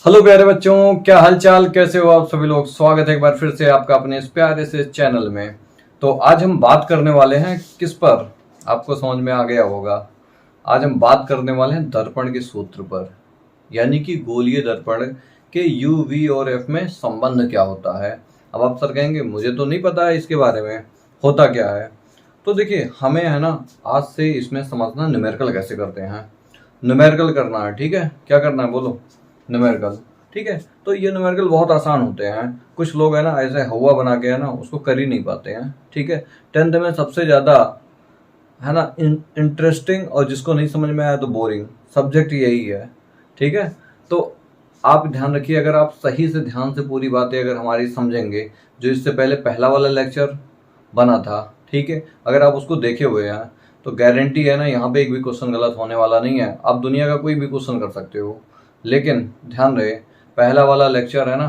Hello प्यारे बच्चों, क्या हालचाल, कैसे हो आप सभी लोग। स्वागत है एक बार फिर से आपका अपने इस प्यारे से चैनल में। तो आज हम बात करने वाले हैं किस पर, आपको समझ में आ गया होगा। आज हम बात करने वाले हैं दर्पण के सूत्र पर, यानी कि गोलीय दर्पण के यू वी और एफ में संबंध क्या होता है। अब आप सर कहेंगे मुझे तो नहीं पता है इसके बारे में, होता क्या है। तो देखिए, हमें है ना आज से इसमें समझना न्यूमेरिकल कैसे करते हैं। न्यूमेरिकल करना है, ठीक है। क्या करना है बोलो, न्यूमेरिकल। ठीक है, तो ये न्यूमेरिकल बहुत आसान होते हैं। कुछ लोग है ना ऐसे हवा बना के है ना उसको कर ही नहीं पाते हैं। ठीक है, 10th में सबसे ज़्यादा है ना इंटरेस्टिंग और जिसको नहीं समझ में आया तो बोरिंग सब्जेक्ट यही है। ठीक है, तो आप ध्यान रखिए, अगर आप सही से ध्यान से पूरी बातें अगर हमारी समझेंगे, जो इससे पहले पहला वाला लेक्चर बना था, ठीक है, अगर आप उसको देखे हुए हैं तो गारंटी है ना यहाँ पे एक भी क्वेश्चन गलत होने वाला नहीं है। आप दुनिया का कोई भी क्वेश्चन कर सकते हो, लेकिन ध्यान रहे पहला वाला लेक्चर है ना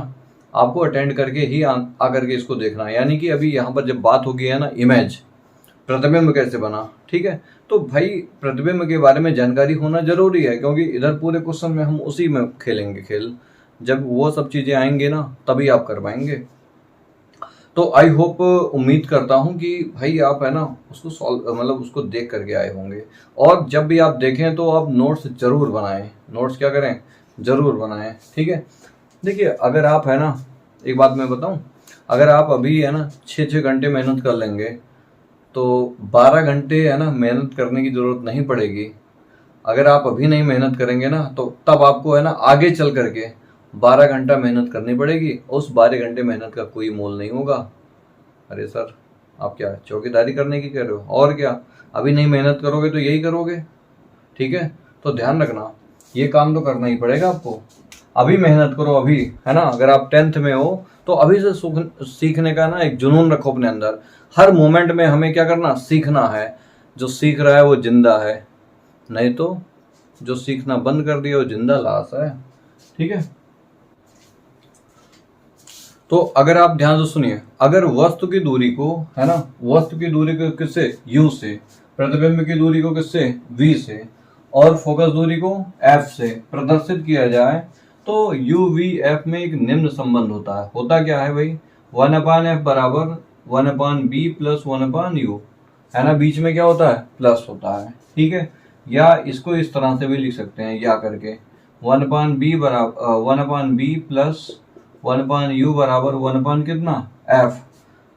आपको अटेंड करके ही आकर के इसको देखना है। यानी कि अभी यहाँ पर जब बात होगी है ना इमेज, प्रतिबिंब कैसे बना, ठीक है, तो भाई प्रतिबिंब के बारे में जानकारी होना जरूरी है, क्योंकि इधर पूरे क्वेश्चन में हम उसी में खेलेंगे खेल। जब वो सब चीजें आएंगे ना तभी आप कर पाएंगे। तो आई होप, उम्मीद करता हूँ कि भाई आप है ना उसको सॉल्व मतलब उसको देख करके आए होंगे। और जब भी आप देखें तो आप नोट्स जरूर बनाएं। नोट्स क्या करें, जरूर बनाएं। ठीक है, देखिए अगर आप है ना, एक बात मैं बताऊं, अगर आप अभी है ना 6-6 घंटे मेहनत कर लेंगे तो 12 घंटे है ना मेहनत करने की जरूरत नहीं पड़ेगी। अगर आप अभी नहीं मेहनत करेंगे ना तो तब आपको है ना आगे चल करके 12 घंटा मेहनत करनी पड़ेगी। उस 12 घंटे मेहनत का कोई मोल नहीं होगा। अरे सर, आप क्या चौकीदारी करने की कह रहे हो और क्या, अभी नहीं मेहनत करोगे तो यही करोगे। ठीक है, तो ध्यान रखना ये काम तो करना ही पड़ेगा आपको। अभी मेहनत करो अभी, है ना। अगर आप 10th में हो तो अभी से सीखने का ना एक जुनून रखो अपने अंदर। हर मोमेंट में हमें क्या करना, सीखना है। जो सीख रहा है वो जिंदा है, नहीं तो जो सीखना बंद कर दिया वो जिंदा लाश है। ठीक है, तो अगर आप ध्यान से सुनिए, अगर वस्तु की दूरी को है ना, वस्तु की दूरी को किससे, u से, प्रतिबिंब की दूरी को किससे, v से, और फोकस दूरी को f से प्रदर्शित किया जाए तो u v f में एक निम्न संबंध होता है। होता क्या है भाई, 1/f बराबर 1/b प्लस 1/u, है ना। बीच में क्या होता है, प्लस होता है। ठीक है, या इसको इस तरह से भी लिख सकते हैं, या करके 1/b बराबर 1/b प्लस 1/u बराबर 1/ कितना, f,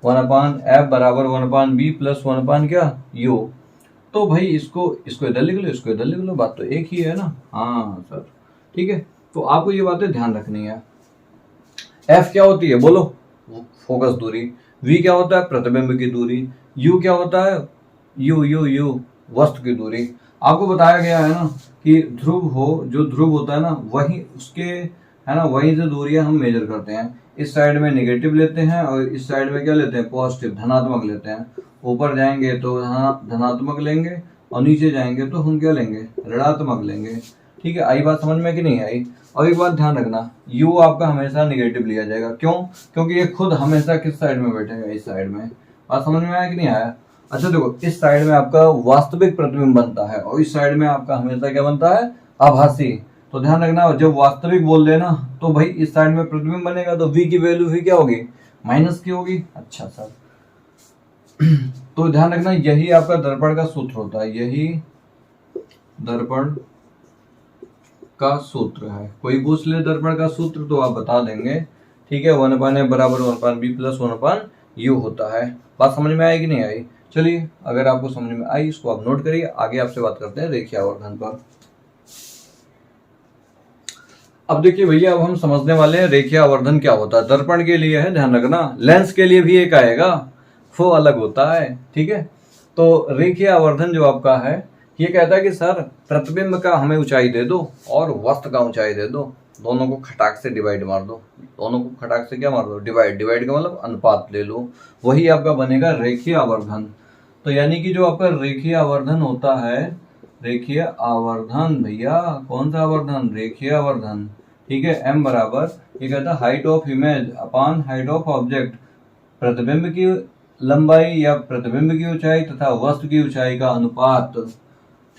1/f बराबर 1/b प्लस 1/ क्या, u। तो भाई इसको इसको इधर लिख लो, इसको इधर लिख लो, बात तो एक ही है ना। हाँ सर, ठीक है, तो आपको ये बातें ध्यान रखनी है। f क्या होती है बोलो, फोकस दूरी। v क्या होता है, प्रतिबिंब की दूरी। u क्या होता है, u वस्तु की दूरी। आपको बताया गया है ना कि ध्रुव हो, जो ध्रुव होता है ना वही उसके है ना वहीं से दूरियां हम मेजर करते हैं। इस साइड में नेगेटिव लेते हैं और इस साइड में क्या लेते हैं, पॉजिटिव धनात्मक लेते हैं। ऊपर जाएंगे तो धनात्मक लेंगे और नीचे जाएंगे तो हम क्या लेंगे, ऋणात्मक लेंगे। ठीक है, आई बात समझ में कि नहीं आई। और एक बात ध्यान रखना, u आपका हमेशा नेगेटिव लिया जाएगा। क्यों, क्योंकि ये खुद हमेशा किस साइड में बैठेगा, इस साइड में। बात समझ में आया कि नहीं आया। अच्छा देखो, इस साइड में आपका वास्तविक प्रतिबिंब बनता है और इस साइड में आपका हमेशा क्या बनता है, आभासी। तो ध्यान रखना, जब वास्तविक बोल देना तो भाई इस साइड में प्रतिबिंब बनेगा तो v की वैल्यू भी क्या होगी, माइनस की होगी। अच्छा सर, तो ध्यान रखना यही आपका दर्पण का सूत्र होता है, यही दर्पण का सूत्र है। कोई पूछ ले दर्पण का सूत्र तो आप बता देंगे। ठीक है, 1/f बराबर 1/b प्लस 1/u होता है। बात समझ में आई कि नहीं आई। चलिए, अगर आपको समझ में आई इसको आप नोट करिए। आगे आपसे बात करते हैं रेखीय आवर्धन पर। अब देखिए भैया, अब हम समझने वाले हैं रेखीय आवर्धन क्या होता है। दर्पण के लिए है, ध्यान रखना, लेंस के लिए भी एक आएगा, वो अलग होता है। ठीक है, तो रेखीय आवर्धन जो आपका है ये कहता है कि सर प्रतिबिंब का हमें ऊंचाई दे दो और वस्तु का ऊंचाई दे दो, दोनों को खटाक से डिवाइड मार दो। दोनों को खटाक से क्या मार दो, डिवाइड। डिवाइड का मतलब अनुपात ले लो, वही आपका बनेगा रेखीय आवर्धन। तो यानी कि जो आपका रेखीय आवर्धन होता है, रेखीय आवर्धन भैया, कौन सा आवर्धन, रेखीय आवर्धन। ठीक है, m बराबर ये कहता है height of image upon height of object, प्रतिबिंब की लंबाई या प्रतिबिंब की ऊंचाई तथा वस्तु की ऊंचाई का अनुपात।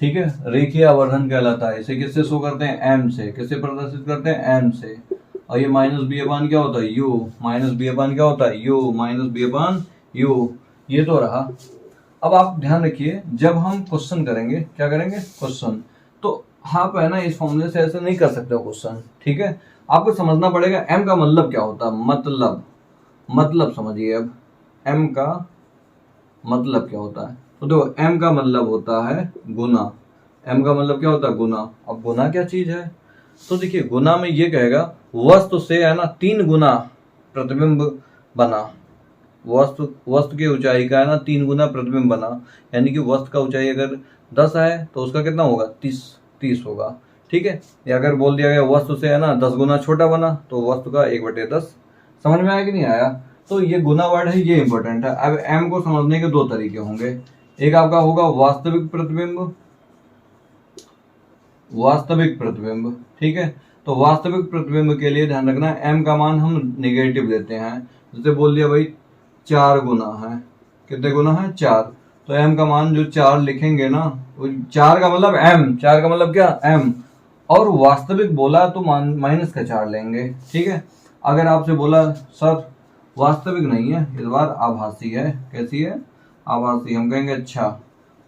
ठीक है, रेखीय आवर्धन कहलाता है। इसे किससे शो करते हैं? एम से। किससे प्रदर्शित करते हैं? एम से। और ये माइनस बी अपान क्या होता है? यू। माइनस बी अपान क्या होता है? U. Minus b upon u. ये तो रहा। अब आप ध्यान रखिए, जब हम क्वेश्चन करेंगे, क्या करेंगे? क्वेश्चन, तो आप है ना इस फॉर्मूले से ऐसे नहीं कर सकते हो क्वेश्चन। ठीक है, आपको समझना पड़ेगा एम का मतलब क्या होता है। मतलब समझिए। अब एम का मतलब क्या होता है? तो देखो, एम का मतलब होता है गुना। एम का मतलब क्या होता है? गुना। अब गुना क्या चीज है? तो देखिए, गुना में ये कहेगा वस्तु से है ना 3 गुना प्रतिबिंब बना। वस्तु की ऊंचाई का है ना 3 गुना प्रतिबिंब बना। यानी कि वस्तु का ऊंचाई अगर 10 है तो उसका कितना होगा? 30 होगा। ठीक है, या अगर बोल दिया गया वस्तु से है ना 10 गुना छोटा बना, तो वस्तु का 1/10। समझ में आया कि नहीं आया? तो ये गुना वर्ड है, ये इंपॉर्टेंट है। अब एम को समझने के 2 तरीके होंगे। एक आपका होगा वास्तविक प्रतिबिंब। ठीक है, तो वास्तविक प्रतिबिंब के लिए ध्यान रखना एम का मान हम निगेटिव लेते हैं। जैसे बोल दिया भाई 4 गुना है। कितने गुना है? 4। तो एम का मान जो 4 लिखेंगे ना, 4 का मतलब एम। 4 का मतलब क्या? एम। और वास्तविक बोला तो माइनस का 4 लेंगे। ठीक है, अगर आपसे बोला सर वास्तविक नहीं है, इस बार आभासी है। कैसी है? आभासी। हम कहेंगे अच्छा,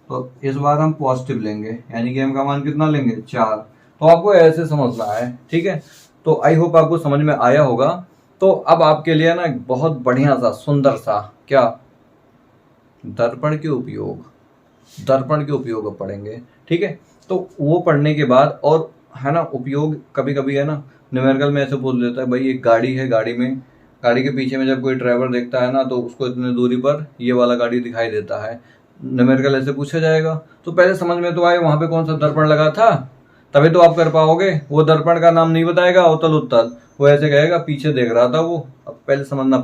तो इस बार हम पॉजिटिव लेंगे, यानी कि एम का मान कितना लेंगे? 4। तो आपको ऐसे समझना है। ठीक है, तो आई होप आपको समझ में आया होगा। तो अब आपके लिए ना एक बहुत बढ़िया सा सुंदर सा क्या दर्पण के उपयोग अब पढ़ेंगे। ठीक है, तो वो पढ़ने के बाद और है ना उपयोग कभी कभी है ना न्यूमेरिकल में ऐसे बोल देता है भाई एक गाड़ी है, गाड़ी के पीछे में जब कोई ड्राइवर देखता है ना तो उसको इतनी दूरी पर ये वाला गाड़ी दिखाई देता है। न्यूमेरिकल ऐसे पूछा जाएगा तो पहले समझ में तो आए वहां पे कौन सा दर्पण लगा था, तभी तो आप कर पाओगे। वो दर्पण का नाम नहीं बताएगा अवतल उत्तल, वो ऐसे कहेगा पीछे देख रहा था वो। अब पहले समझना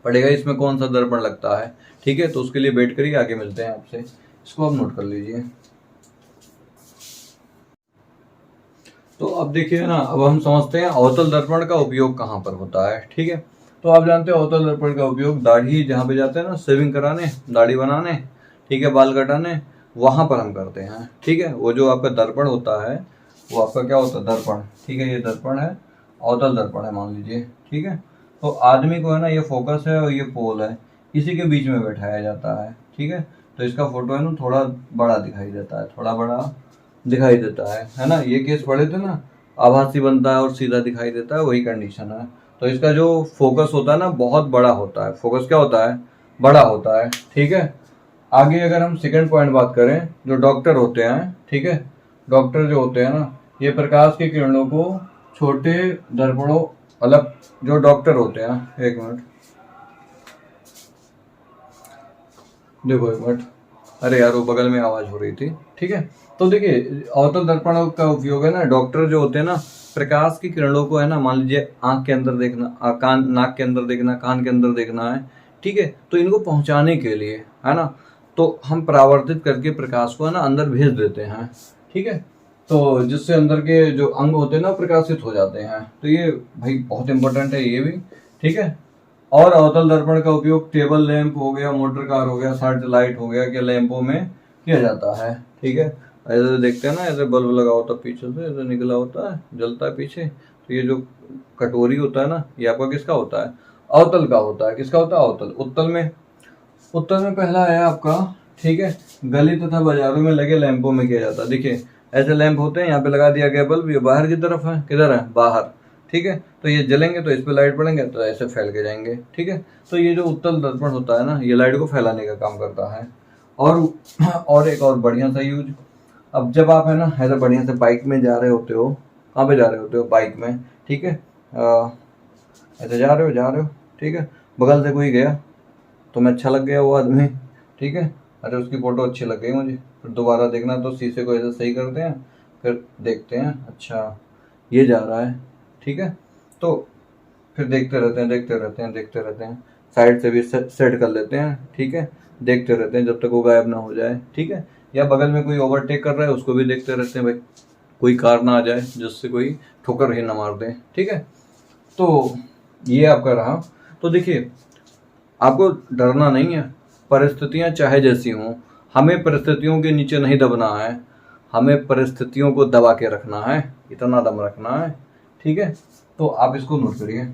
पड़ेगा इसमें कौन सा दर्पण लगता है। ठीक है, तो उसके लिए वेट करिए, आगे मिलते हैं आपसे। इसको आप नोट कर लीजिए। तो अब देखिए ना, अब हम समझते हैं अवतल दर्पण का उपयोग कहाँ पर होता है। ठीक है, तो आप जानते हैं अवतल दर्पण का उपयोग दाढ़ी जहाँ पे जाते हैं ना शेविंग कराने, दाढ़ी बनाने, ठीक है, बाल कटाने, वहां पर हम करते हैं। ठीक है, वो जो आपका दर्पण होता है वो आपका क्या होता है? दर्पण। ठीक है, ये दर्पण है, अवतल दर्पण है मान लीजिए। ठीक है, तो आदमी को है ना ये फोकस है और ये पोल है, इसी के बीच में बैठाया जाता है। ठीक है, तो इसका फोटो है ना थोड़ा बड़ा दिखाई देता है, थोड़ा बड़ा दिखाई देता है ना। ये केस पढ़े थे ना, आभासी बनता है और सीधा दिखाई देता है, वही कंडीशन है। तो इसका जो फोकस होता है ना बहुत बड़ा होता है। फोकस क्या होता है? बड़ा होता है। ठीक है, आगे अगर हम सेकंड पॉइंट बात करें, जो डॉक्टर होते हैं, ठीक है, डॉक्टर जो होते हैं ना ये प्रकाश की किरणों को छोटे दर्पणों मतलब जो डॉक्टर होते हैं ना, एक मिनट देखो, एक मिनट, अरे यार वो बगल में आवाज हो रही थी। ठीक है, तो देखिए अवतल दर्पण का उपयोग है ना, डॉक्टर जो होते हैं ना प्रकाश की किरणों को है ना, मान लीजिए आंख के अंदर देखना, कान, नाक के अंदर देखना, कान के अंदर देखना है। ठीक है, तो इनको पहुंचाने के लिए है ना, तो हम परावर्तित करके प्रकाश को है ना अंदर भेज देते हैं। ठीक है, तो जिससे अंदर के जो अंग होते हैं ना प्रकाशित हो जाते हैं। तो ये भाई बहुत इंपॉर्टेंट है ये भी। ठीक है, और अवतल दर्पण का उपयोग टेबल लैंप हो गया, मोटर कार हो गया, सर्च लाइट हो गया, के लैंपों में किया जाता है। ठीक है, ऐसे देखते हैं ना, ऐसे बल्ब लगा होता है पीछे से, ऐसे निकला होता है, जलता है पीछे। तो ये जो कटोरी होता है ना ये आपका किसका होता है? अवतल का होता है। किसका होता है? अवतल। उत्तल में पहला है आपका, ठीक है, गली तथा बाजारों में लगे लैंपों में किया जाता है। देखिए ऐसे लैंप होते हैं, यहाँ पे लगा दिया गया बल्ब, ये बाहर की तरफ है, किधर है? बाहर। ठीक है, तो ये जलेंगे तो इस पे लाइट पड़ेंगे तो ऐसे फैल के जाएंगे। ठीक है, तो ये जो उत्तल दर्पण होता है ना ये लाइट को फैलाने का काम करता है। और एक और बढ़िया सा यूज, अब जब आप है ना ऐसे बढ़िया से बाइक में जा रहे होते हो, कहाँ पे जा रहे होते हो? बाइक में। ठीक है, ऐसे जा रहे हो, ठीक है, बगल से कोई गया, तुम्हें अच्छा लग गया वो आदमी, ठीक है, अरे उसकी फोटो अच्छी लग गई मुझे, फिर दोबारा देखना तो शीशे को ऐसे सही करते हैं, फिर देखते हैं अच्छा ये जा रहा है। ठीक है, तो फिर देखते रहते हैं, साइड से भी सेट कर लेते हैं। ठीक है, देखते रहते हैं जब तक वो गायब ना हो जाए। ठीक है, या बगल में कोई ओवरटेक कर रहा है उसको भी देखते रहते हैं भाई कोई कार ना आ जाए जिससे कोई ठोकर ही ना मार दे। ठीक है, तो ये आपका रहा। तो देखिए आपको डरना नहीं है, परिस्थितियां चाहे जैसी हों, हमें परिस्थितियों के नीचे नहीं दबना है। हमें परिस्थितियों को दबा के रखना है, इतना दम रखना है, ठीक है। तो आप इसको नोट करिए।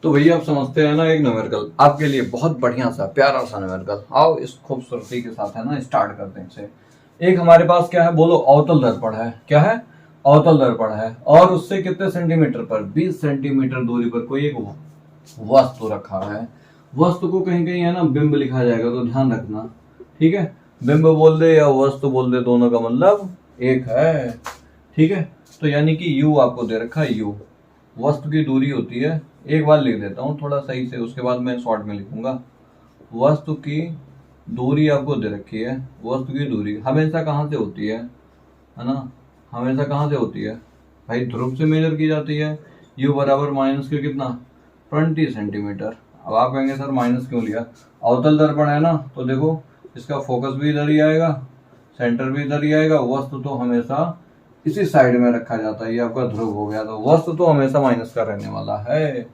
तो भैया आप समझते हैं ना, एक न्यूमेरिकल आपके लिए बहुत बढ़िया सा प्यारा सा न्यूमेरिकल। आओ इस खूबसूरती के साथ है ना स्टार्ट करते हैं इसे। एक हमारे पास क्या है बोलो, अवतल दर्पण है। क्या है? अवतल दर्पण है। और उससे कितने सेंटीमीटर पर, 20 सेंटीमीटर दूरी पर कोई एक वस्तु रखा है। वस्तु को कहीं कहीं है ना बिंब लिखा जाएगा, तो ध्यान रखना, ठीक है। बिंब बोल दे या वस्तु बोल दे, दोनों का मतलब एक है, ठीक है। तो यानी कि u आपको दे रखा है, u वस्तु की दूरी होती है। एक बार लिख देता हूँ थोड़ा सही से, उसके बाद मैं शॉर्ट में लिखूंगा। वस्तु की दूरी आपको दे रखी है। वस्तु की दूरी हमेशा कहाँ से होती है ना, हमेशा कहाँ से होती है भाई, ध्रुव से मेजर की जाती है। u बराबर माइनस के कितना, 20 सेंटीमीटर। अब आप कहेंगे सर माइनस क्यों लिया, अवतल दर्पण है ना, तो देखो इसका फोकस भी इधर ही आएगा, सेंटर भी इधर ही आएगा। वस्तु तो हमेशा इसी साइड में रखा जाता है, ये आपका ध्रुव हो गया, तो वस्तु तो हमेशा माइनस का रहने वाला है।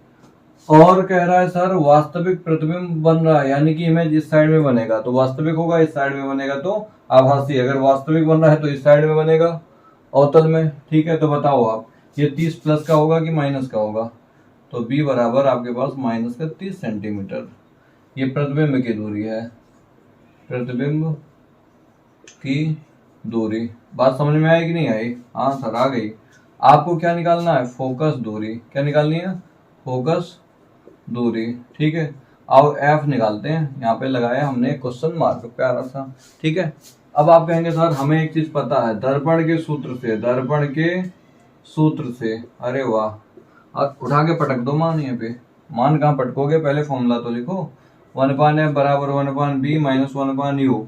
और कह रहा है सर वास्तविक प्रतिबिंब बन रहा है, यानी कि इमेज इस साइड में बनेगा तो वास्तविक होगा, इस साइड में बनेगा तो आभासी। अगर वास्तविक बन रहा है तो इस साइड में बनेगा अवतल में, ठीक है। तो बताओ आप ये 30 प्लस का होगा कि माइनस का होगा, तो b बराबर आपके पास माइनस का 30 सेंटीमीटर। ये प्रतिबिंब की दूरी है, प्रतिबिंब की दूरी। बात समझ में आई कि नहीं आई? हाँ सर आ गई। आपको क्या निकालना है, फोकस दूरी। क्या निकालनी है, फोकस दूरी, ठीक है। अब f निकालते हैं, यहाँ पे लगाया हमने क्वेश्चन मार्क प्यारा सा, ठीक है। अब आप कहेंगे सर हमें एक चीज पता है, दर्पण के सूत्र से, दर्पण के सूत्र से। अरे वाह, अब उठा के पटक दो मान, यहाँ पे मान कहाँ पटकोगे, पहले फॉर्मूला तो लिखो। 1/f बराबर 1/b माइनस 1/u,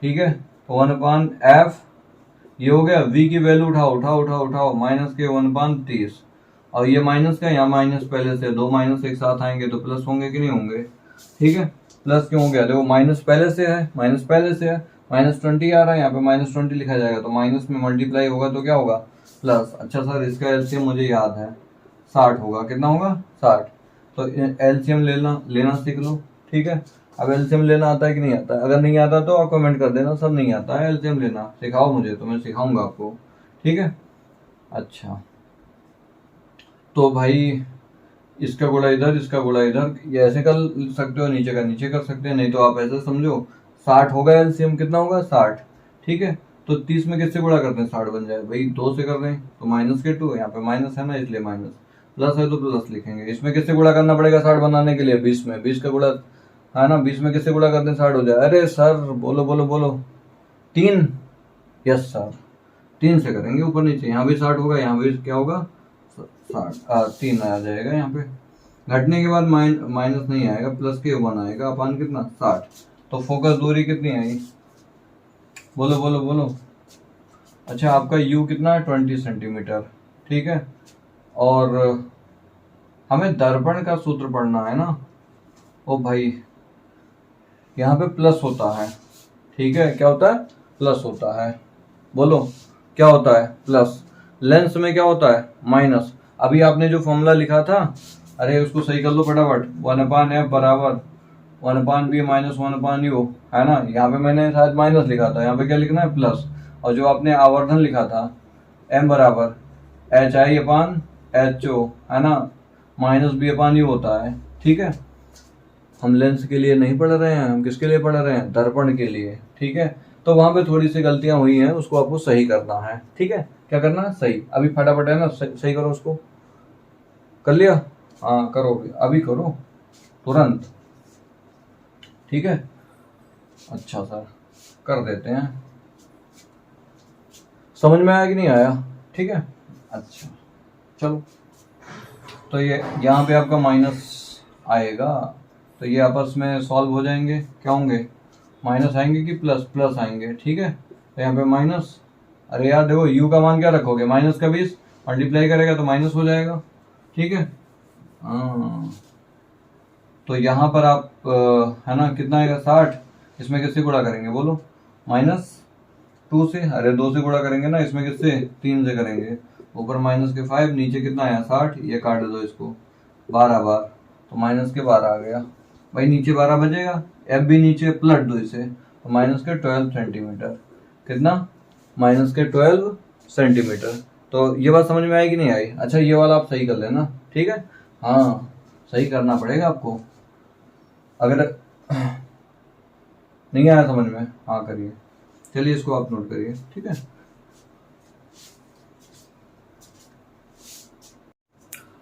ठीक है। तो 1/f ये हो गया, v की वैल्यू उठाओ उठाओ उठाओ उठाओ, माइनस के 1/30। और ये माइनस का, यहाँ माइनस पहले से, दो माइनस एक साथ आएंगे तो प्लस होंगे कि नहीं होंगे, ठीक है। प्लस क्यों हो गया, देखो माइनस पहले से है, माइनस पहले से है, -20 आ रहा है, यहाँ पे -20 लिखा जाएगा, तो माइनस में मल्टीप्लाई होगा तो क्या होगा, प्लस। अच्छा सर इसका एलसीएम मुझे याद है 60 होगा, कितना होगा 60। तो एलसीएम लेना सीख लो, ठीक है। अब एलसीएम लेना आता है कि नहीं आता है, अगर नहीं आता तो आप कमेंट कर देना सब नहीं आता है एलसीएम लेना, सिखाओ मुझे तो मैं सिखाऊंगा आपको, ठीक है। अच्छा तो भाई इसका गुणा इधर, इसका गुणा इधर, ये ऐसे कर सकते हो, नीचे का नीचे कर सकते हैं, नहीं तो आप ऐसे समझो 60 होगा एलसीएम, कितना होगा 60, ठीक है। तो 30 में किससे गुणा करते हैं 60 बन जाए, भाई 2 से कर रहे हैं तो माइनस के 2, यहाँ पे माइनस है ना इसलिए माइनस, प्लस है तो प्लस लिखेंगे। इसमें किससे गुणा करना पड़ेगा 60 बनाने के लिए, 20 में, 20 का गुणा है ना, 20 में किससे गुणा करते हैं 60 हो जाए। अरे सर बोलो बोलो बोलो, 3, यस सर 3 से करेंगे ऊपर नीचे, यहाँ भी 60 होगा, यहाँ भी क्या होगा 3 आ जाएगा, यहाँ पे घटने के बाद माइनस नहीं आएगा, प्लस के 1 आएगा, अपान कितना 60। तो फोकस दूरी कितनी आई, बोलो बोलो बोलो। अच्छा आपका u कितना है 20 सेंटीमीटर, ठीक है। और हमें दर्पण का सूत्र पढ़ना है ना, ओ भाई यहाँ पे प्लस होता है, ठीक है। क्या होता है, प्लस होता है, बोलो क्या होता है, प्लस। लेंस में क्या होता है, माइनस। अभी आपने जो फॉर्मूला लिखा था, अरे उसको सही कर लो फटाफट, 1/f बराबर 1/b माइनस 1/u, है ना। यहाँ पे मैंने शायद माइनस लिखा था, यहाँ पे क्या लिखना है प्लस। और जो आपने आवर्धन लिखा था m बराबर hi/ho, है ना, -b/u होता है, ठीक है। हम लेंस के लिए नहीं पढ़ रहे हैं, हम किसके लिए पढ़ रहे हैं, दर्पण के लिए, ठीक है। तो वहां पे थोड़ी सी गलतियां हुई हैं, उसको आपको सही करना है, ठीक है। क्या करना है, सही। अभी फटाफट है ना सही करो उसको, कर लिया, हाँ करो अभी करो तुरंत, ठीक है। अच्छा सर कर देते हैं, समझ में आया कि नहीं आया, ठीक है। अच्छा चलो, तो ये यहाँ पे आपका माइनस आएगा, तो ये आपस में सॉल्व हो जाएंगे, क्या होंगे, माइनस आएंगे कि प्लस, प्लस आएंगे, ठीक है। तो यहाँ पे माइनस, अरे यार देखो u का मान क्या रखोगे, -20 मल्टीप्लाई करेगा तो माइनस हो जाएगा, ठीक है। तो यहाँ पर आप है ना कितना आएगा 60, इसमें किससे गुणा करेंगे बोलो, -2 से, अरे 2 से गुणा करेंगे ना, इसमें किससे 3 से करेंगे, ऊपर माइनस के 5, नीचे कितना आया 60, ये काट दो इसको 12 बार, तो -12 आ गया, भाई नीचे 12 बजेगा, एफ भी नीचे, प्लस 2 इसे, तो माइनस के 12 सेंटीमीटर। कितना? माइनस के 12 सेंटीमीटर। तो ये बात समझ में आई कि नहीं आई? अच्छा ये वाला आप सही कर लेना, ठीक है। हाँ सही करना पड़ेगा आपको, अगर नहीं आया समझ में, हाँ करिए। चलिए इसको आप नोट करिए, ठीक है।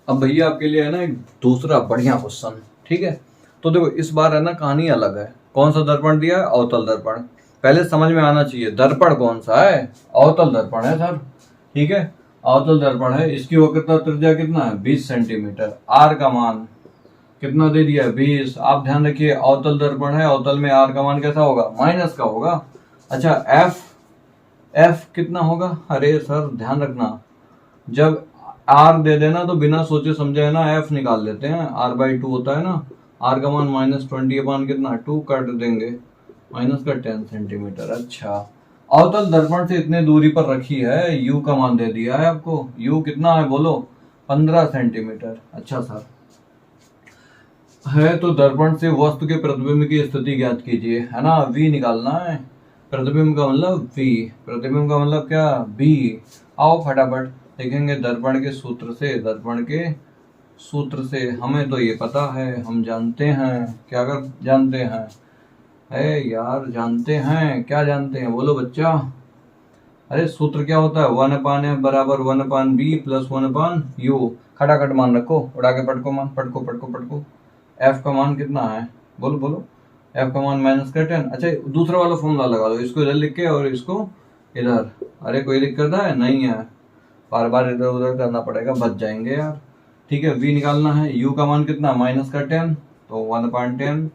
अब भैया आपके लिए है ना एक दूसरा बढ़िया क्वेश्चन, ठीक है। तो देखो इस बार है ना कहानी अलग है। कौन सा दर्पण दिया है? अवतल दर्पण। पहले समझ में आना चाहिए दर्पण कौन सा है? अवतल दर्पण है सर, ठीक है। अवतल दर्पण है, इसकी वक्रता त्रिज्या कितना है? 20 सेंटीमीटर। आर का मान कितना दे दिया है? 20। आप ध्यान रखिए अवतल दर्पण है, अवतल में आर का मान कैसा होगा? माइनस का होगा। अच्छा एफ कितना होगा? अरे सर ध्यान रखना, जब आर दे देना तो बिना सोचे समझे है ना एफ निकाल लेते हैं। r/2 होता है ना, आर का मान -20 अपान कितना? 2 काट देंगे, माइनस का 10 सेंटीमीटर। अच्छा अवतल दर्पण से इतने दूरी पर रखी है, u का मान दे दिया है आपको। u कितना है बोलो? 15 सेंटीमीटर। अच्छा सर है तो दर्पण से वस्तु के प्रतिबिंब की स्थिति ज्ञात कीजिए, है ना। v निकालना है, प्रतिबिंब का मतलब v, प्रतिबिंब का मतलब क्या? b। आओ फटाफट देखेंगे दर्पण के सूत्र से, दर्पण के सूत्र से हमें तो ये पता है, हम जानते हैं। क्या कर जानते हैं? है यार जानते हैं, क्या जानते हैं बोलो बच्चा? अरे सूत्र क्या होता है? 1/f बराबर 1/b प्लस 1/u। खटाखट मान रखो, उड़ा के पटको मान, पटको पटको पटको। एफ का मान कितना है बोलो बोलो? एफ का मान -10। अच्छा दूसरा वाला फॉर्मूला लगा दो, इसको इधर लिख के और इसको इधर। अरे कोई दिक्कत है? नहीं है, बार बार इधर उधर करना पड़ेगा, बच जाएंगे यार। ठीक है v निकालना है, u का मान कितना? -10, तो 1/10।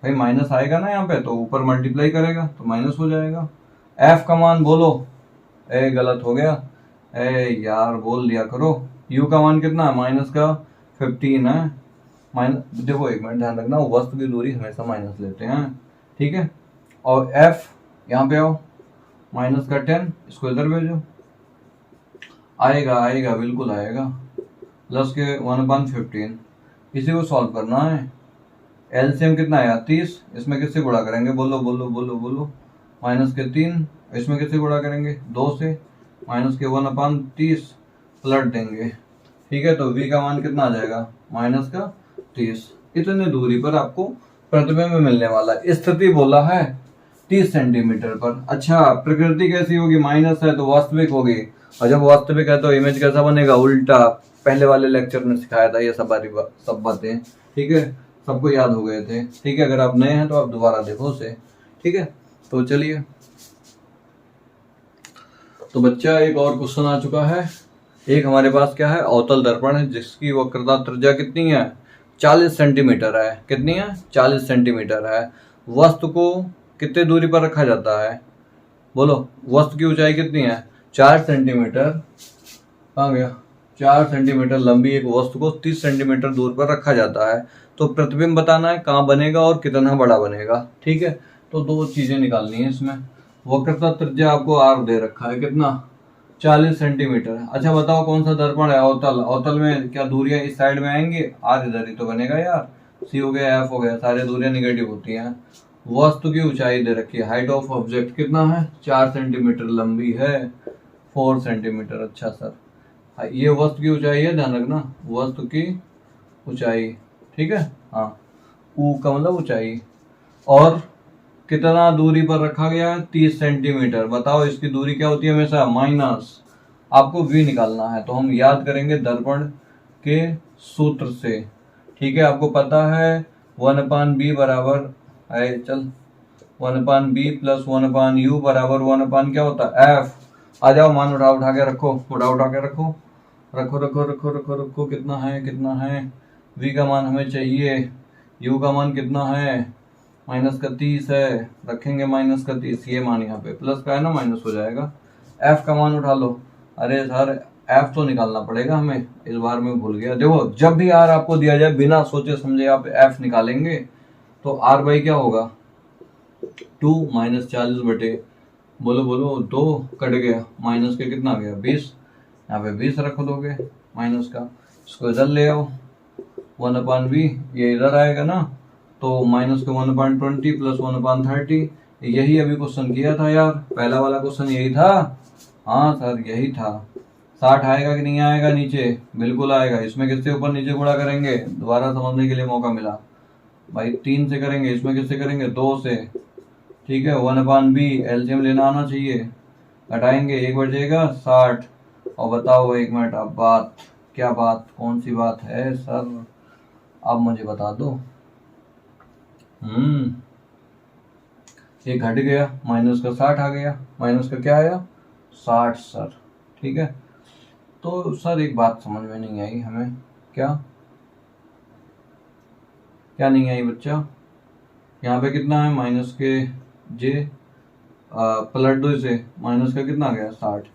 भाई माइनस आएगा ना यहाँ पे, तो ऊपर मल्टीप्लाई करेगा तो माइनस हो जाएगा। f का मान बोलो? ए गलत हो गया, ए यार बोल दिया करो। u का मान कितना? -15 है। माइनस देखो एक मिनट ध्यान रखना, वस्तु की दूरी हमेशा माइनस लेते हैं, ठीक है। और f यहाँ पे आओ, -10, इसको इधर भेजो, आएगा आएगा बिल्कुल आएगा, प्लस के 1/15। इसी को सॉल्व करना है। एलसीएम कितना आया? 30। इसमें किससे गुणा करेंगे बोलो बोलो बोलो बोलो? -3। इसमें किससे गुणा करेंगे? 2 से, -1/30 पलट देंगे, ठीक है। तो v का मान कितना आ जाएगा? -30। इतने दूरी पर आपको प्रतिबिंब मिलने वाला है। स्थिति बोला है 30 सेंटीमीटर पर। अच्छा प्रकृति कैसी होगी? माइनस है तो वास्तविक होगी, और जब वास्तविक है तो इमेज कैसा बनेगा? उल्टा। पहले वाले लेक्चर में सिखाया था ये सब बातें, ठीक है, सबको याद हो गए थे, ठीक है। अगर आप नए हैं तो आप दोबारा देखो उसे, ठीक है। तो चलिए, तो बच्चा एक और क्वेश्चन आ चुका है। एक हमारे पास क्या है? अवतल दर्पण है जिसकी वक्रता त्रिज्या कितनी है? 40 सेंटीमीटर है। कितनी है? 40 सेंटीमीटर है। वस्तु को कितने दूरी पर रखा जाता है बोलो? वस्तु की ऊंचाई कितनी है? 4 सेंटीमीटर। कहाँ गया? 4 सेंटीमीटर लंबी एक वस्तु को 30 सेंटीमीटर दूर पर रखा जाता है। तो प्रतिबिंब बताना है कहाँ बनेगा और कितना बड़ा बनेगा, ठीक है। तो दो चीजें निकालनी है इसमें। वक्रता त्रिज्या आपको आर दे रखा है, कितना? 40 सेंटीमीटर। अच्छा बताओ कौन सा दर्पण है? अवतल। अवतल में क्या दूरियां इस साइड में आएंगी? आर इधर ही तो बनेगा यार। सी हो गया, एफ हो गया, सारे दूरियां निगेटिव होती हैं। वस्तु की ऊंचाई दे रखी है, हाइट ऑफ ऑब्जेक्ट कितना है? 4 सेंटीमीटर लंबी है, 4 सेंटीमीटर। अच्छा सर ये वस्तु की ऊंचाई है, ध्यान रखना वस्तु की ऊंचाई, ठीक है। हाँ ऊ का मतलब ऊंचाई। और कितना दूरी पर रखा गया है? 30 सेंटीमीटर। बताओ इसकी दूरी क्या होती है हमेशा? माइनस। आपको v निकालना है, तो हम याद करेंगे दर्पण के सूत्र से, ठीक है। आपको पता है 1/b बराबर है, चल 1/b प्लस 1/u बराबर 1/ क्या होता है? f। आ जाओ मान उठा के रखो, उठा के रखो, रखो रखो रखो रखो रखो। कितना है? कितना है? v का मान हमें चाहिए, u का मान कितना है? -30 है, रखेंगे -30। ये मान यहाँ पे प्लस का है ना, माइनस हो जाएगा। f का मान उठा लो। अरे सर f तो निकालना पड़ेगा हमें, इस बार मैं भूल गया। देखो जब भी r आपको दिया जाए बिना सोचे समझे आप f निकालेंगे, तो r बाई क्या होगा? 2 -40 बटे बोलो बोलो 2 कट गया, माइनस के कितना गया? 20। यहाँ पे 20 रख दोगे माइनस का, इसको इधर ले आओ 1/b, ये इधर आएगा ना, तो माइनस के 1/20 प्लस 1/30, यही अभी क्वेश्चन किया था यार, पहला वाला क्वेश्चन यही था। हाँ सर यही था। 60 आएगा कि नहीं आएगा नीचे? बिल्कुल आएगा। इसमें किससे ऊपर नीचे गुणा करेंगे? दोबारा समझने के लिए मौका मिला भाई, 3 से करेंगे। इसमें किससे करेंगे? 2 से। ठीक है, 1/b एलसीएम लेना आना चाहिए। घटाएंगे, 1 बचेगा 60। और बताओ 1 मिनट, अब बात क्या, बात कौन सी बात है सर, आप मुझे बता दो। ये घट गया, माइनस का 60 आ गया। माइनस का क्या आया? 60 सर। ठीक है, तो सर एक बात समझ में नहीं आई हमें। क्या क्या नहीं आई बच्चा? यहाँ पे कितना है? माइनस के जे पलट दो इसे, माइनस का कितना आ गया? 60।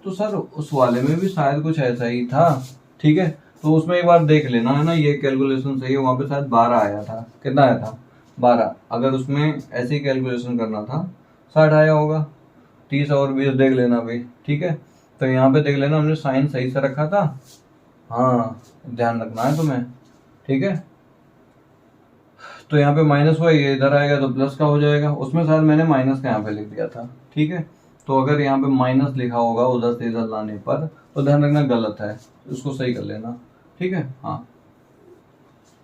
तो सर उस वाले में भी शायद कुछ ऐसा ही था। ठीक है, तो उसमें एक बार देख लेना है ना, ये कैलकुलेशन सही है। वहां पे शायद 12 आया था। कितना आया था? 12। अगर उसमें ऐसे ही कैलकुलेशन करना था, 60 आया होगा। 30 और 20 देख लेना भाई। ठीक है, तो यहाँ पे देख लेना, हमने साइन सही से रखा था। हाँ, ध्यान रखना है तुम्हें। ठीक है, तो यहाँ पे माइनस हुआ, ये इधर आएगा तो प्लस का हो जाएगा। उसमें शायद मैंने माइनस का यहाँ पे लिख दिया था। ठीक है, तो अगर यहाँ पे माइनस लिखा होगा उधर से इधर लाने पर, तो ध्यान रखना गलत है, उसको सही कर लेना। ठीक है, हाँ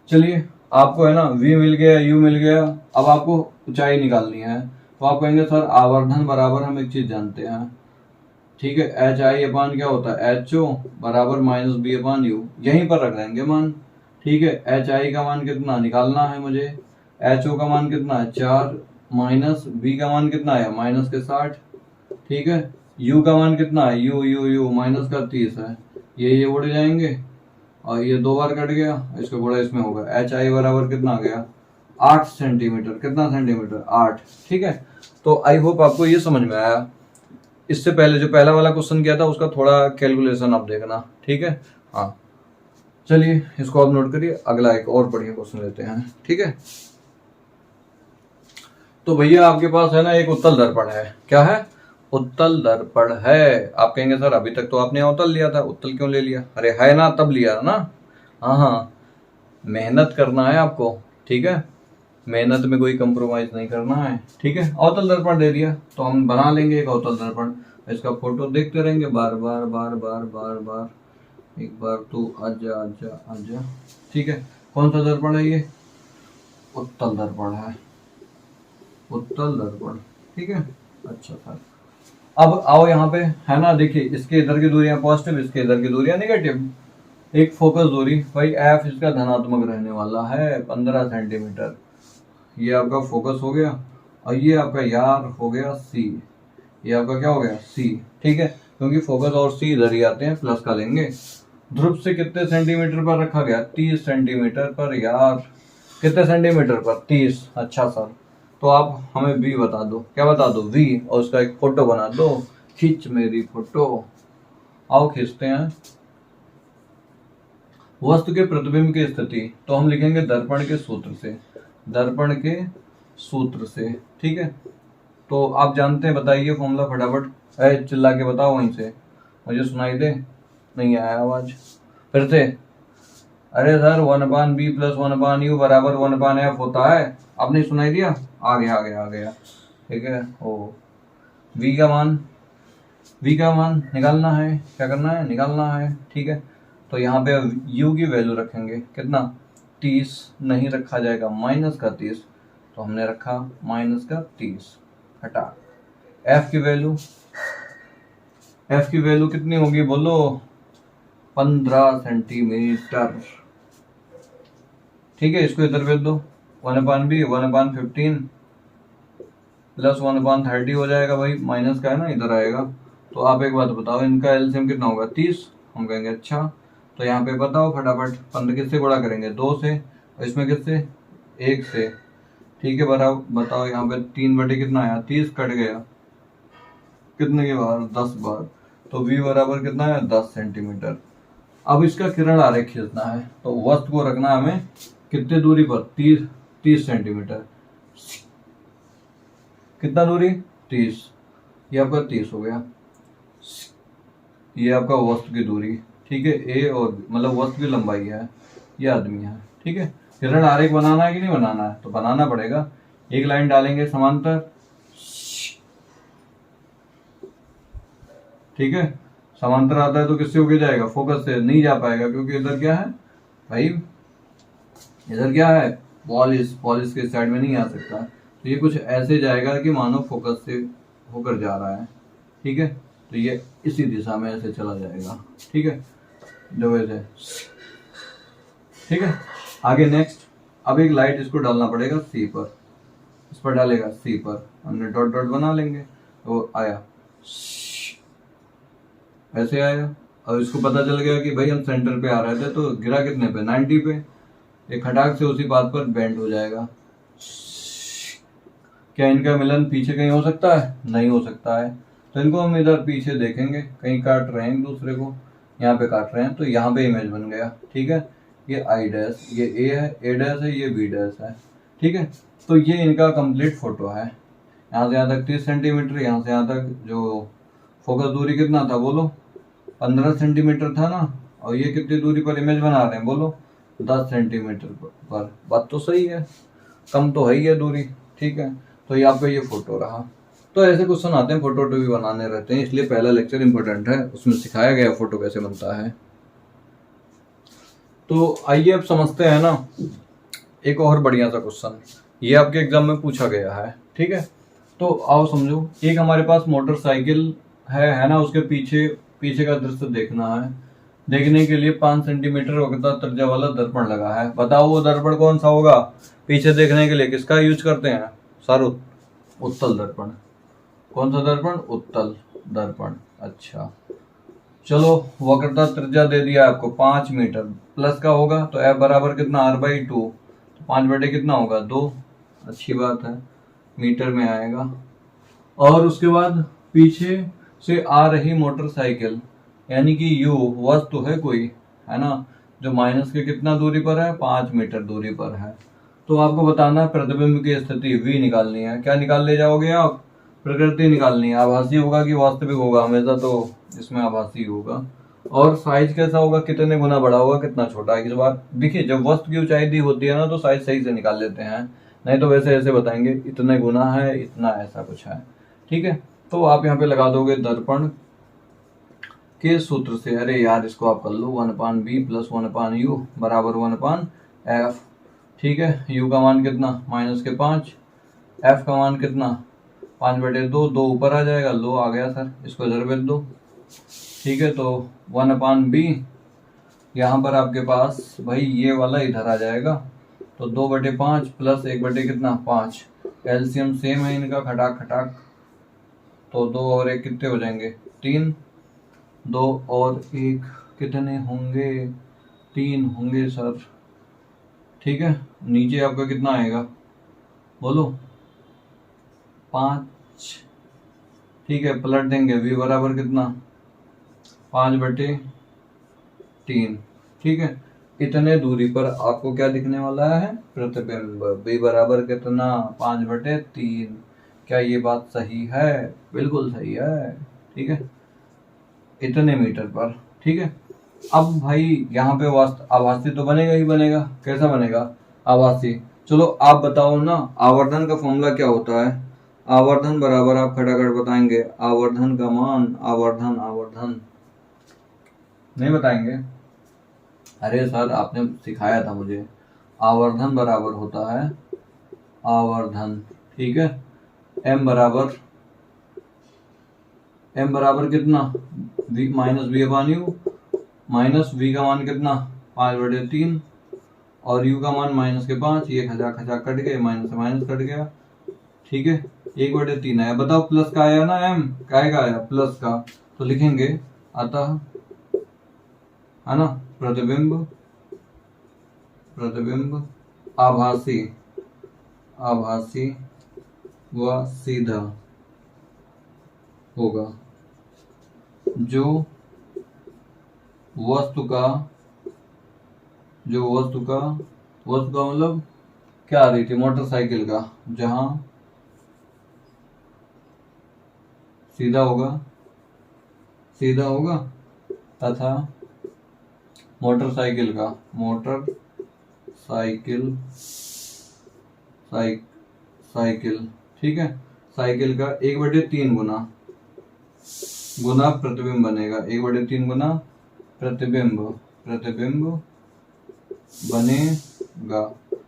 चलिए, आपको है ना v मिल गया, u मिल गया। अब आपको ऊंचाई निकालनी है, तो आप कहेंगे सर आवर्धन बराबर हम एक चीज जानते हैं। ठीक है, एच आई अपान क्या होता है? एच ओ बराबर माइनस बी अपान यू, यहीं पर रख देंगे मान। ठीक है, एच आई का मान कितना निकालना है मुझे? एच ओ का मान कितना है? 4, माइनस बी का मान कितना है? माइनस के 60। ठीक है, यू का मान कितना है? यू यू यू माइनस का 30 है। ये उड़ जाएंगे और ये 2 बार कट गया, इसका गुणा इसमें होगा। एच आई बराबर कितना आ गया? 8 सेंटीमीटर। कितना सेंटीमीटर? 8। ठीक है, तो आई होप आपको ये समझ में आया। इससे पहले जो पहला वाला क्वेश्चन किया था उसका थोड़ा कैलकुलेशन आप देखना। ठीक है, हाँ चलिए इसको आप नोट करिए। अगला एक और बढ़िया क्वेश्चन लेते हैं। ठीक है, तो भैया आपके पास है ना एक उत्तल दर्पण है। क्या है? उत्तल दर्पण है। आप कहेंगे सर अभी तक तो आपने अवतल लिया था, उत्तल क्यों ले लिया? अरे है ना, तब लिया ना। हाँ हाँ, मेहनत करना है आपको। ठीक है, मेहनत में कोई कंप्रोमाइज नहीं करना है। ठीक है, अवतल दर्पण दे दिया तो हम बना लेंगे एक अवतल दर्पण। इसका फोटो देखते रहेंगे बार बार बार बार बार बार। एक बार तू आजा आजा आजा। ठीक है, कौन सा दर्पण है ये? उत्तल दर्पण है, उत्तल दर्पण। ठीक है, अच्छा सर। अब आओ यहाँ पे, है ना, देखिए इसके इधर की दूरियां पॉजिटिव, इसके इधर की दूरियां नेगेटिव। एक फोकस दूरी भाई एफ इसका धनात्मक रहने वाला है 15 सेंटीमीटर। ये आपका फोकस हो गया, और ये आपका यार हो गया सी। ये आपका क्या हो गया? सी। ठीक है, क्योंकि फोकस और सी इधर ही आते हैं, प्लस का लेंगे। ध्रुव से कितने सेंटीमीटर पर रखा गया? 30 सेंटीमीटर पर यार। कितने सेंटीमीटर पर? 30। अच्छा सर, तो आप हमें वी बता दो। क्या बता दो? वी, और उसका एक फोटो बना दो। खींच मेरी फोटो। आओ खींचते हैं। वस्तु के प्रतिबिंब की स्थिति तो हम लिखेंगे दर्पण के सूत्र से, दर्पण के सूत्र से। ठीक है, तो आप जानते हैं, बताइए फॉर्मूला फटाफट। चिल्ला के बताओ वहीं से, मुझे सुनाई दे। नहीं आया आवाज, फिर से। अरे सर 1/b प्लस 1/u बराबर 1/f होता है। आपने सुनाई दिया? आ गया आ गया आ गया। ठीक है, ओ v का मान निकालना है। क्या करना है? निकालना है। ठीक है, तो यहाँ पे u की वैल्यू रखेंगे कितना? 30 नहीं रखा जाएगा, माइनस का 30, तो हमने रखा माइनस का 30। हटा। f की वैल्यू कितनी होगी बोलो? 15 सेंटीमीटर। ठीक है, इसको इधर भेज दो। 1/b 1/15 प्लस 1/30 हो जाएगा भाई, माइनस का है ना, इधर आएगा। तो आप एक बात बताओ, इनका एलसीएम कितना होगा? 30। हम कहेंगे अच्छा, तो यहाँ पे बताओ फटाफट। 15 किससे गुणा करेंगे? 2 से, और इसमें किससे? 1 से। ठीक है, बताओ यहाँ पे 3 बटे कितना आया? 30 कट गया कितने के बार? 10 बार। तो v बराबर कितना है? 10 सेंटीमीटर। अब इसका किरण आरेख खींचना है, तो वस्तु को रखना है हमें कितने दूरी पर? 30 सेंटीमीटर। कितना दूरी? 30। ये आपका 30 हो गया। ये आपका वस्तु की दूरी। ठीक है, ए और मतलब वस्तु की लंबाई है, ये आदमी है। ठीक है, किरण आरेख बनाना है कि नहीं बनाना है? तो बनाना पड़ेगा। एक लाइन डालेंगे समांतर, ठीक है। समांतर आता है तो किससे होके जाएगा? फोकस से नहीं जा पाएगा, क्योंकि इधर क्या है भाई, इधर क्या है, पॉलिश, पॉलिश के साइड में नहीं आ सकता। तो ये कुछ ऐसे जाएगा कि मानो फोकस से होकर जा रहा है, ठीक है। तो ये इसी दिशा में ऐसे चला जाएगा, ठीक है, जो वैसे, ठीक है। आगे नेक्स्ट, अब एक लाइट इसको डालना पड़ेगा सी पर, इस पर डालेगा सी पर, हमने डॉट डॉट बना लेंगे, तो आया, ऐसे आया। और इसको पता चल गया कि भाई हम सेंटर पे आ रहे थे, तो गिरा कितने पे, 90 पे। एक खटाक से उसी बात पर बेंड हो जाएगा। क्या इनका मिलन पीछे कहीं हो सकता है? नहीं हो सकता है। तो इनको हम इधर पीछे देखेंगे, कहीं काट रहे हैं एक दूसरे को, यहाँ पे काट रहे हैं, तो यहाँ पे इमेज बन गया, ठीक है। ये आई डैश, ये ए है, ए डैश है, ये बी डैश है, ठीक है। तो ये इनका कंप्लीट फोटो है। यहाँ से यहाँ तक 30 सेंटीमीटर, यहाँ से यहाँ तक जो फोकस दूरी कितना था बोलो, 15 सेंटीमीटर था ना। और ये कितनी दूरी पर इमेज बना रहे हैं बोलो, 10 सेंटीमीटर पर। बात तो सही है, कम तो है ही है दूरी, ठीक है। तो ये आपका ये फोटो रहा। तो ऐसे क्वेश्चन आते हैं, फोटो भी बनाने रहते हैं, इसलिए पहला लेक्चर इंपॉर्टेंट है, उसमें सिखाया गया फोटो कैसे बनता है। तो आइए अब समझते हैं ना एक और बढ़िया सा क्वेश्चन, ये आपके एग्जाम में पूछा गया है, ठीक है। तो आओ समझो, एक हमारे पास मोटरसाइकिल है ना, उसके पीछे का दृश्य देखना है। देखने के लिए 5 सेंटीमीटर वक्रता त्रिज्या वाला दर्पण लगा है। बताओ वो दर्पण कौन सा होगा? पीछे देखने के लिए किसका यूज करते हैं सर? उत्तल दर्पण। कौन सा दर्पण? उत्तल दर्पण। अच्छा चलो, वक्रता त्रिज्या दे दिया आपको 5 मीटर, प्लस का होगा तो F बराबर कितना, R/2, तो 5 बटे कितना होगा, 2। अच्छी बात है, मीटर में आएगा। और उसके बाद पीछे से आ रही मोटरसाइकिल, यानी कि यू वस्तु है कोई, है ना, जो माइनस के कितना दूरी पर है, 5 मीटर दूरी पर है। तो आपको बताना है प्रतिबिंब की स्थिति V निकालनी है। क्या निकाल ले जाओगे आप? प्रकृति निकालनी है। आभासी होगा कि वास्तविक होगा? हमेशा तो इसमें आभासी होगा। और साइज कैसा होगा, कितने गुना बड़ा होगा, कितना छोटा है। इस बार देखिए, जब वस्तु की ऊंचाई दी होती है ना, तो साइज सही से निकाल लेते हैं, नहीं तो वैसे ऐसे बताएंगे इतने गुना है, इतना, ऐसा कुछ है, ठीक है। तो आप यहाँ पे लगा दोगे दर्पण के सूत्र से, अरे यार इसको आप कर लो, 1/b + 1/u बराबर 1/f, ठीक है। u का मान कितना, -5, f का मान कितना, 5/2, 2 ऊपर आ जाएगा, लो आ गया सर, इसको इधर भेज दो, ठीक है। तो 1/b, यहाँ पर आपके पास भाई ये वाला इधर आ जाएगा, तो 2/5 प्लस 1/5, कैल्शियम सेम है इनका, खटाक खटाक, तो 2 और 1 कितने हो जाएंगे, 3, 2 और 1 कितने होंगे, 3 होंगे सर, ठीक है। नीचे आपका कितना आएगा बोलो, 5, ठीक है। पलट देंगे, v बराबर कितना, 5/3, ठीक है। इतने दूरी पर आपको क्या दिखने वाला है, प्रतिबिंब। v बराबर कितना, 5/3। क्या ये बात सही है? बिल्कुल सही है, ठीक है, इतने मीटर पर, ठीक है। अब भाई यहाँ पे आभासी तो बनेगा ही बनेगा। कैसा बनेगा? आभासी। चलो आप बताओ ना, आवर्धन का फॉर्मूला क्या होता है? आवर्धन बराबर, आप खटाखट बताएंगे, आवर्धन का मान, आवर्धन नहीं बताएंगे? अरे सर आपने सिखाया था मुझे, आवर्धन बराबर होता है आवर्धन, ठीक है। m बराबर कितना, v -v/u, माइनस v का मान कितना, 5/3, और u का मान -5, ये खचा खचा कट गए, माइनस से माइनस कट गया, ठीक है। 1/3 आया। बताओ प्लस का आया ना, m काय का आया, प्लस का, तो लिखेंगे अतः, है ना, प्रतिबिंब आभासी व सीधा होगा, जो वस्तु का मतलब क्या आ रही थी, मोटरसाइकिल का, जहां सीधा होगा तथा मोटरसाइकिल साइकिल साइकिल, ठीक है, साइकिल का 1/3 गुना प्रतिबिंब बनेगा, 1/3 गुना प्रतिबिंब बनेगा।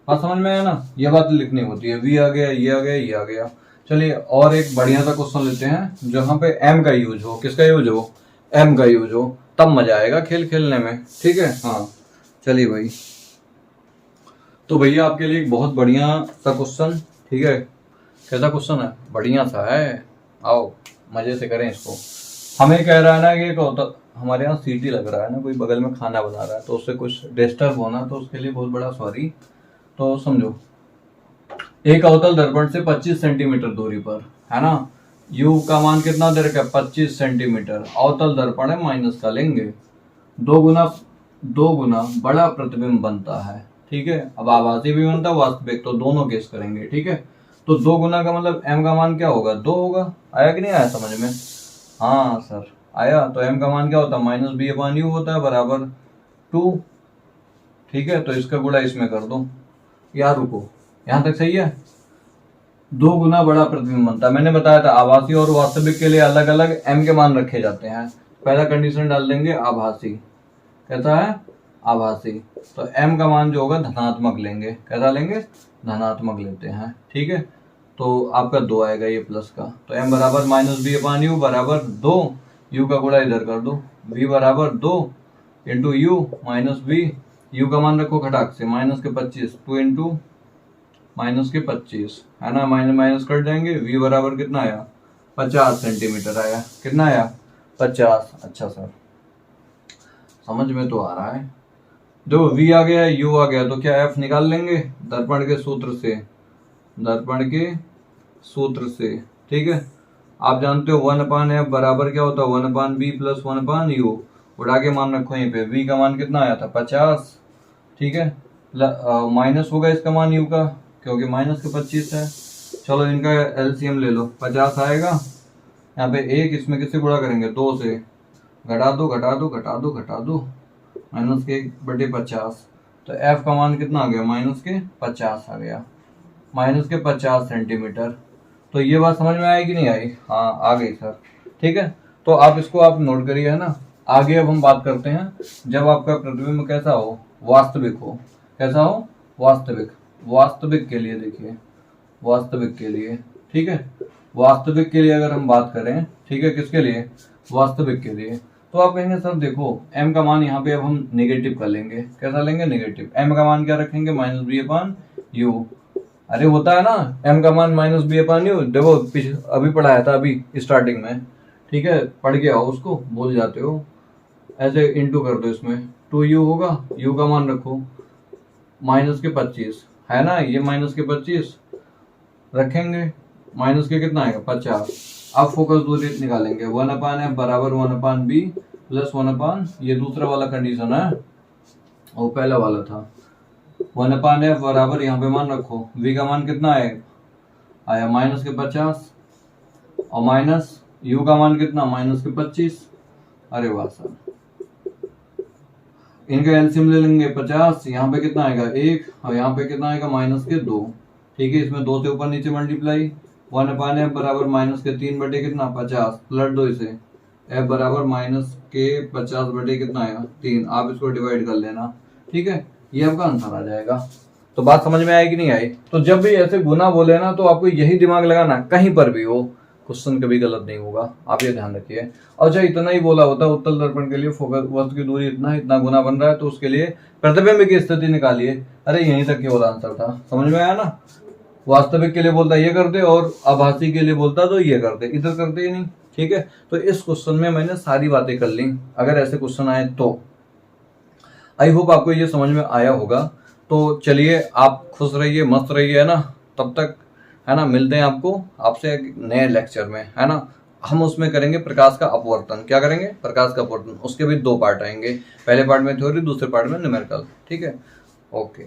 बात समझ में आया ना? ये बात लिखनी होती है, वी आ गया, ये आ गया, ये आ गया। चलिए और एक बढ़िया सा क्वेश्चन लेते हैं जहां पे एम का यूज हो। किसका यूज हो? एम का यूज हो, तब मजा आएगा खेल खेलने में, ठीक है। हाँ चलिए भाई, तो भैया आपके लिए एक बहुत बढ़िया सा क्वेश्चन, ठीक है। कैसा क्वेश्चन है? बढ़िया सा है, आओ मजे से करें इसको। हमें कह रहा है ना कि हमारे यहाँ सीटी लग रहा है ना, कोई बगल में खाना बना रहा है, तो उससे कुछ डिस्टर्ब होना, तो उसके लिए बहुत बड़ा सॉरी। तो समझो, एक अवतल दर्पण से 25 सेंटीमीटर दूरी पर, है ना, u का मान कितना दे रखा है? 25 सेंटीमीटर। अवतल दर्पण है, माइनस का लेंगे, दो गुना बड़ा प्रतिबिंब बनता है, ठीक है। अब आभासी भी बनता है, वास्तविक, तो दोनों केस करेंगे, ठीक है। तो 2 गुना का मतलब m का मान क्या होगा? 2 होगा। आया कि नहीं आया समझ में? हाँ सर आया। तो m का मान क्या होता है? -b/u होता है, बराबर 2, ठीक है। तो इसका गुणा इसमें कर दो। यार रुको, यहां तक सही है? 2 गुना बड़ा प्रतिबिंब बनता है। मैंने बताया था आभासी और वास्तविक के लिए अलग अलग m के मान रखे जाते हैं। पहला कंडीशन डाल देंगे आभासी। कैसा है? आभासी। तो m का मान जो होगा धनात्मक लेंगे। कैसा लेंगे? धनात्मक लेते हैं, ठीक है। तो आपका 2 आएगा ये प्लस का। तो m बराबर -b/u बराबर 2, u का गुणा इधर कर दो, v बराबर 2 into u minus b, u का मान रखो खटाक से, -25, 2 इंटू -25, है ना, माइनस कट जाएंगे। v बराबर कितना आया? 50 सेंटीमीटर आया। कितना आया? 50। अच्छा सर समझ में तो आ रहा है। देखो v आ गया, u आ गया, तो क्या f निकाल लेंगे दर्पण के सूत्र से, ठीक है। आप जानते हो 1/f बराबर क्या होता है? 1/b plus 1/u। उड़ा के मान रखो यहीं पे। v का मान कितना आया था? 50, ठीक है। माइनस होगा इसका मान u का, क्योंकि माइनस के 25 है। चलो इनका एलसीएम ले लो, 50 आएगा, यहाँ पे 1, इसमें किससे गुणा करेंगे? 2 से, घटा दो, -1/50। तो f का मान कितना आ गया? -50 आ गया, -50 सेंटीमीटर। तो ये बात समझ में आई कि नहीं आई? हाँ आ गई सर, ठीक है। तो आप इसको आप नोट करिए, है ना। आगे अब हम बात करते हैं जब आपका प्रतिबिंब कैसा हो? वास्तविक हो। कैसा हो? वास्तविक के लिए देखिए, वास्तविक के लिए, ठीक है। वास्तविक के लिए अगर हम बात करें, ठीक है, किसके लिए? वास्तविक के लिए। तो आप कहेंगे सर देखो m का मान यहाँ पे अब हम नेगेटिव कर लेंगे। कैसा लेंगे? नेगेटिव। m का मान क्या रखेंगे? -b/u। अरे होता है ना m का मान -b/u। देखो अभी पढ़ाया था, अभी स्टार्टिंग में, ठीक है, पढ़ के आओ उसको, भूल जाते हो। ऐसे इंटू कर दो, इसमें 2u होगा, u का मान रखो -25, है ना, ये -25 रखेंगे, माइनस के कितना आएगा? 50। अब फोकस दूरी निकालेंगे, 1/f बराबर 1/b प्लस 1/, ये दूसरा वाला कंडीशन है, वो पहला वाला था। 1/f बराबर, यहाँ पे मान रखो, v का मान कितना आया? -50, और माइनस u का मान कितना? -25। अरे वाह सर, इनका एलसीएम ले लेंगे 50, यहाँ पे कितना आएगा? 1, और यहाँ पे कितना आएगा? -2, ठीक है। इसमें 2 से ऊपर नीचे मल्टीप्लाई, 1/f बराबर -3 बटे कितना? 50, प्लस 2 इसे, f बराबर -50 बटे कितना आएगा? 3। आप इसको डिवाइड कर लेना, ठीक है, ये आपका आंसर आ जाएगा। तो बात समझ में आई कि नहीं आई? तो जब भी ऐसे गुना बोले ना, तो आपको यही दिमाग लगाना, कहीं पर भी हो क्वेश्चन कभी गलत नहीं होगा, आप ये ध्यान रखिए। अच्छा इतना ही बोला होता, उत्तल दर्पण के लिए फोकस वस्तु की दूरी इतना गुना बन रहा है, तो उसके लिए प्रतिबिंब की स्थिति निकालिए। अरे यहीं तक केवल आंसर था, समझ में आया ना। वास्तविक के लिए बोलता ये कर दे, और आभासी के लिए बोलता तो ये कर दे, इधर करते ही नहीं, ठीक है। तो इस क्वेश्चन में मैंने सारी बातें कर ली। अगर ऐसे क्वेश्चन आए तो आई होप आपको ये समझ में आया होगा। तो चलिए आप खुश रहिए, मस्त रहिए, है ना। तब तक, है ना, मिलते हैं आपसे एक नए लेक्चर में, है ना। हम उसमें करेंगे प्रकाश का अपवर्तन। क्या करेंगे? प्रकाश का अपवर्तन। उसके भी 2 पार्ट आएंगे, पहले पार्ट में थ्योरी, दूसरे पार्ट में न्यूमेरिकल, ठीक है। ओके।